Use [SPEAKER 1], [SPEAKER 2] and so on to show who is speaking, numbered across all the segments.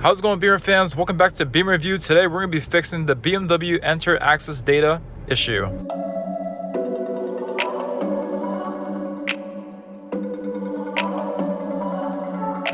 [SPEAKER 1] How's it going, Beamer fans? Welcome back to Beamer Review. Today we're going to be fixing the BMW Enter Access Data issue.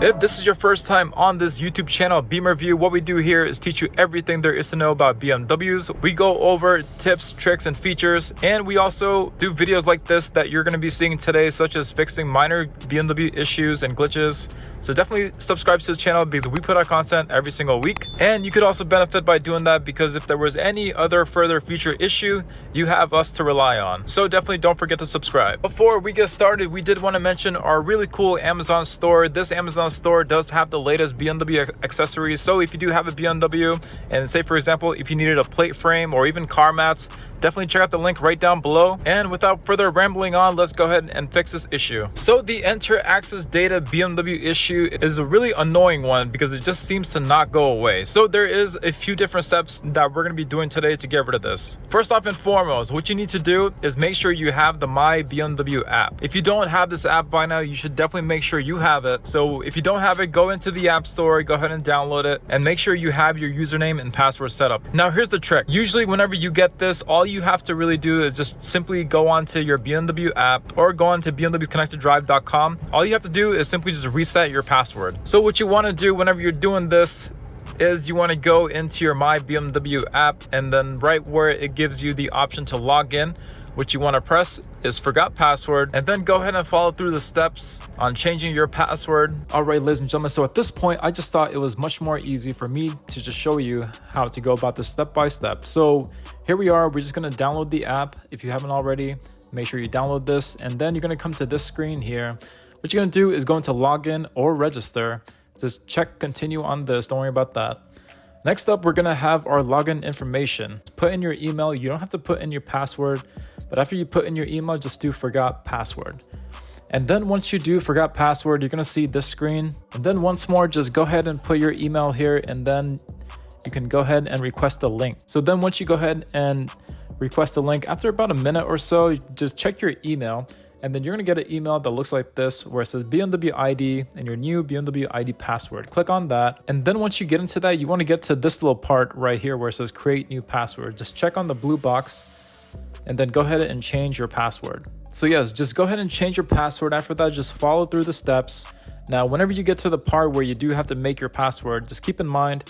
[SPEAKER 1] If this is your first time on this YouTube channel, Beamer Review, what we do here is teach you everything there is to know about BMWs. We go over tips, tricks, and features, and we also do videos like this that you're going to be seeing today, such as fixing minor BMW issues and glitches. So definitely subscribe to the channel because we put out content every single week. And you could also benefit by doing that because if there was any other further feature issue, you have us to rely on. So definitely don't forget to subscribe. Before we get started, we did want to mention our really cool Amazon store. This Amazon store does have the latest BMW accessories. So if you do have a BMW, and say for example, if you needed a plate frame or even car mats, definitely check out the link right down below. And without further rambling on, let's go ahead and fix this issue. So the Enter Access Data BMW issue is a really annoying one because it just seems to not go away. So there is a few different steps that we're going to be doing today to get rid of this. First off and foremost, what you need to do is make sure you have the My BMW app. If you don't have this app by now, you should definitely make sure you have it. So if you don't have it, go into the app store, go ahead and download it, and make sure you have your username and password set up. Now here's the trick. Usually whenever you get this, all you have to really do is just simply go onto your BMW app or go onto bmwconnecteddrive.com. All you have to do is simply just reset your password. So what you want to do whenever you're doing this is you want to go into your My BMW app, and then right where it gives you the option to log in, what you want to press is forgot password, and then go ahead and follow through the steps on changing your password. All right, ladies and gentlemen, so at this point, I just thought it was much more easy for me to just show you how to go about this step by step. So here we are. We're just going to download the app. If you haven't already, make sure you download this, and then you're going to come to this screen here. What you're going to do is go into login or register. Just check continue on this. Don't worry about that. Next up, we're going to have our login information. Put in your email. You don't have to put in your password, but after you put in your email, just do forgot password. And then once you do forgot password, you're going to see this screen. And then once more, just go ahead and put your email here, and then you can go ahead and request the link. So then once you go ahead and request the link, after about a minute or so, just check your email. And then you're going to get an email that looks like this, where it says BMW ID and your new BMW ID password. Click on that. And then once you get into that, you want to get to this little part right here where it says create new password. Just check on the blue box and then go ahead and change your password. So yes, just go ahead and change your password. After that, just follow through the steps. Now, whenever you get to the part where you do have to make your password, just keep in mind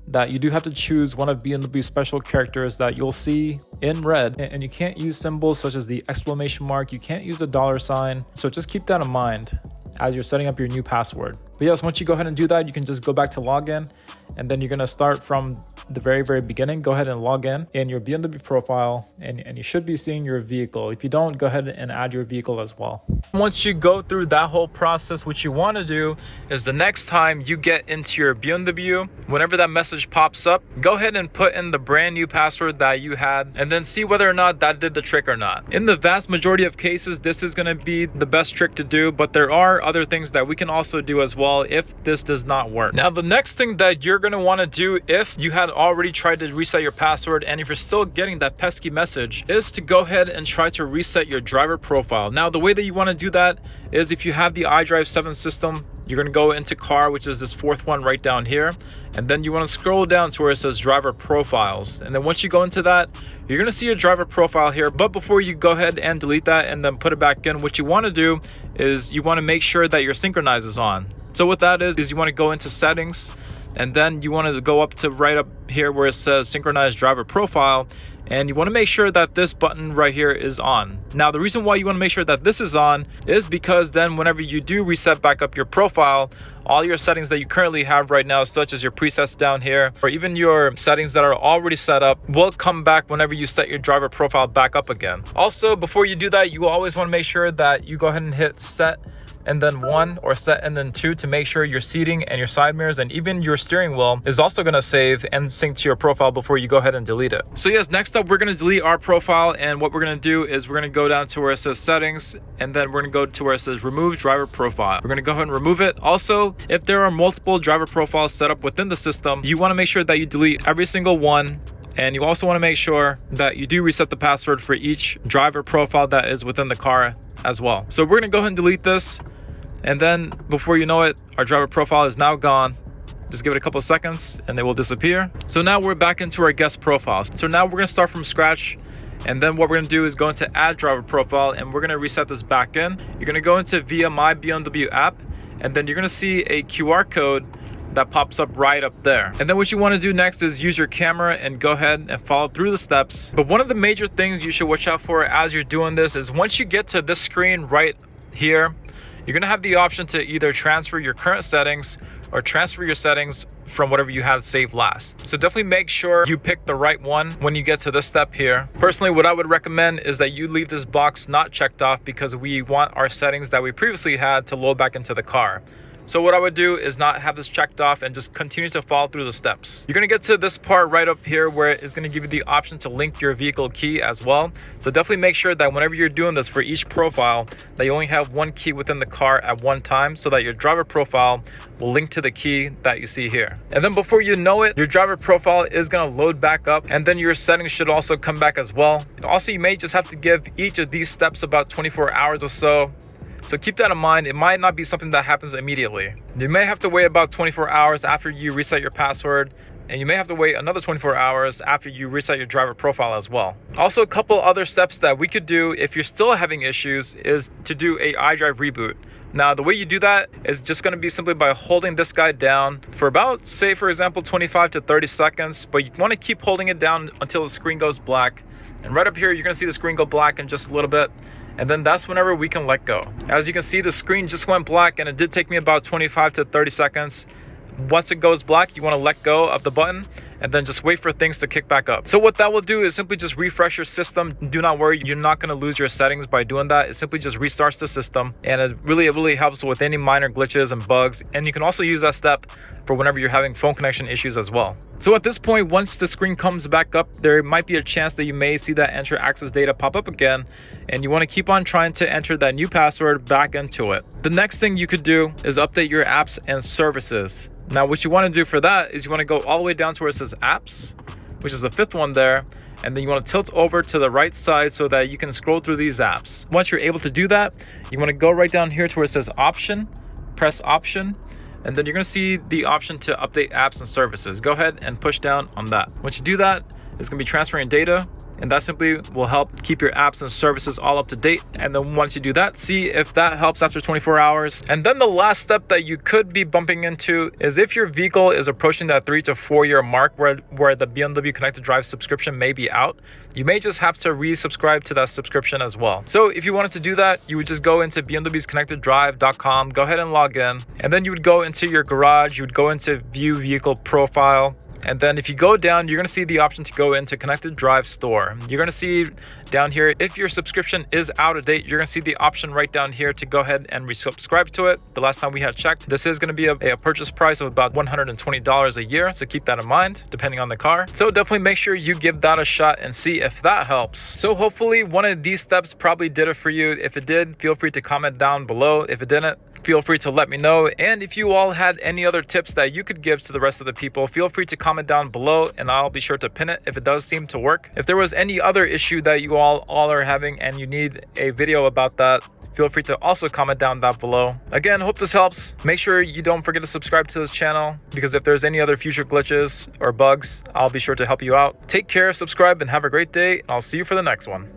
[SPEAKER 1] that you do have to choose one of BMW's special characters that you'll see in red, and you can't use symbols such as the exclamation mark. You can't use the $sign. So just keep that in mind as you're setting up your new password. But yes, once you go ahead and do that, you can just go back to login, and then you're going to start from the very beginning. Go ahead and log in your BMW profile, and you should be seeing your vehicle. If you don't, go ahead and add your vehicle as well. Once you go through that whole process, what you want to do is the next time you get into your BMW, whenever that message pops up, go ahead and put in the brand new password that you had, and then see whether or not that did the trick or not. In the vast majority of cases, this is going to be the best trick to do, but there are other things that we can also do as well if this does not work. Now, the next thing that you're going to want to do if you had already tried to reset your password, and if you're still getting that pesky message, is to go ahead and try to reset your driver profile. Now, the way that you want to do that is if you have the iDrive 7 system, you're going to go into car, which is this fourth one right down here, and then you want to scroll down to where it says driver profiles. And then once you go into that, you're going to see a driver profile here. But before you go ahead and delete that and then put it back in, what you want to do is you want to make sure that your synchronize is on. So what that is you want to go into settings, and then you want to go up to right up here where it says synchronize driver profile, and you want to make sure that this button right here is on. Now, the reason why you want to make sure that this is on is because then whenever you do reset back up your profile, all your settings that you currently have right now, such as your presets down here, or even your settings that are already set up, will come back whenever you set your driver profile back up again. Also, before you do that, you always want to make sure that you go ahead and hit set and then 1 or set and then 2 to make sure your seating and your side mirrors and even your steering wheel is also going to save and sync to your profile before you go ahead and delete it. So yes, next up, we're going to delete our profile, and what we're going to do is we're going to go down to where it says settings, and then we're going to go to where it says remove driver profile. We're going to go ahead and remove it. Also, if there are multiple driver profiles set up within the system, you want to make sure that you delete every single one. And you also want to make sure that you do reset the password for each driver profile that is within the car as well. So we're going to go ahead and delete this. And then before you know it, our driver profile is now gone. Just give it a couple of seconds and they will disappear. So now we're back into our guest profiles. So now we're gonna start from scratch. And then what we're gonna do is go into add driver profile and we're gonna reset this back in. You're gonna go into via My BMW App, and then you're gonna see a QR code that pops up right up there. And then what you wanna do next is use your camera and go ahead and follow through the steps. But one of the major things you should watch out for as you're doing this is once you get to this screen right here, you're gonna have the option to either transfer your current settings or transfer your settings from whatever you had saved last. So definitely make sure you pick the right one when you get to this step here. Personally, what I would recommend is that you leave this box not checked off because we want our settings that we previously had to load back into the car. So what I would do is not have this checked off and just continue to follow through the steps. You're gonna get to this part right up here where it's gonna give you the option to link your vehicle key as well. So definitely make sure that whenever you're doing this for each profile, that you only have one key within the car at one time so that your driver profile will link to the key that you see here. And then before you know it, your driver profile is gonna load back up and then your settings should also come back as well. Also, you may just have to give each of these steps about 24 hours or so. So keep that in mind. It might not be something that happens immediately. You may have to wait about 24 hours after you reset your password, and you may have to wait another 24 hours after you reset your driver profile as well. Also, a couple other steps that we could do if you're still having issues is to do a iDrive reboot. Now, the way you do that is just gonna be simply by holding this guy down for about, say for example, 25 to 30 seconds, but you wanna keep holding it down until the screen goes black. And right up here, you're gonna see the screen go black in just a little bit. And then that's whenever we can let go. As you can see, the screen just went black and it did take me about 25 to 30 seconds. Once it goes black, you want to let go of the button and then just wait for things to kick back up. So what that will do is simply just refresh your system. Do not worry, you're not going to lose your settings by doing that. It simply just restarts the system, and it really helps with any minor glitches and bugs. And you can also use that step for whenever you're having phone connection issues as well. So at this point, once the screen comes back up, there might be a chance that you may see that enter access data pop up again, and you want to keep on trying to enter that new password back into it. The next thing you could do is update your apps and services. Now, what you want to do for that is you want to go all the way down to where it says apps, which is the fifth one there. And then you want to tilt over to the right side so that you can scroll through these apps. Once you're able to do that, you want to go right down here to where it says option, press option, and then you're going to see the option to update apps and services. Go ahead and push down on that. Once you do that, it's going to be transferring data, and that simply will help keep your apps and services all up to date. And then once you do that, see if that helps after 24 hours. And then the last step that you could be bumping into is if your vehicle is approaching that 3 to 4 year mark where the BMW Connected Drive subscription may be out, you may just have to resubscribe to that subscription as well. So if you wanted to do that, you would just go into bmwsconnecteddrive.com, go ahead and log in, and then you would go into your garage, you would go into view vehicle profile, and then if you go down, you're going to see the option to go into Connected Drive Store. You're going to see down here, if your subscription is out of date, you're going to see the option right down here to go ahead and resubscribe to it. The last time we had checked, this is going to be a purchase price of about $120 a year. So keep that in mind, depending on the car. So definitely make sure you give that a shot and see if that helps. So hopefully one of these steps probably did it for you. If it did, feel free to comment down below. If it didn't, feel free to let me know. And if you all had any other tips that you could give to the rest of the people, feel free to comment down below and I'll be sure to pin it if it does seem to work. If there was any other issue that you all are having and you need a video about that, feel free to also comment down below. Again, hope this helps. Make sure you don't forget to subscribe to this channel, because if there's any other future glitches or bugs, I'll be sure to help you out. Take care, subscribe, and have a great day. I'll see you for the next one.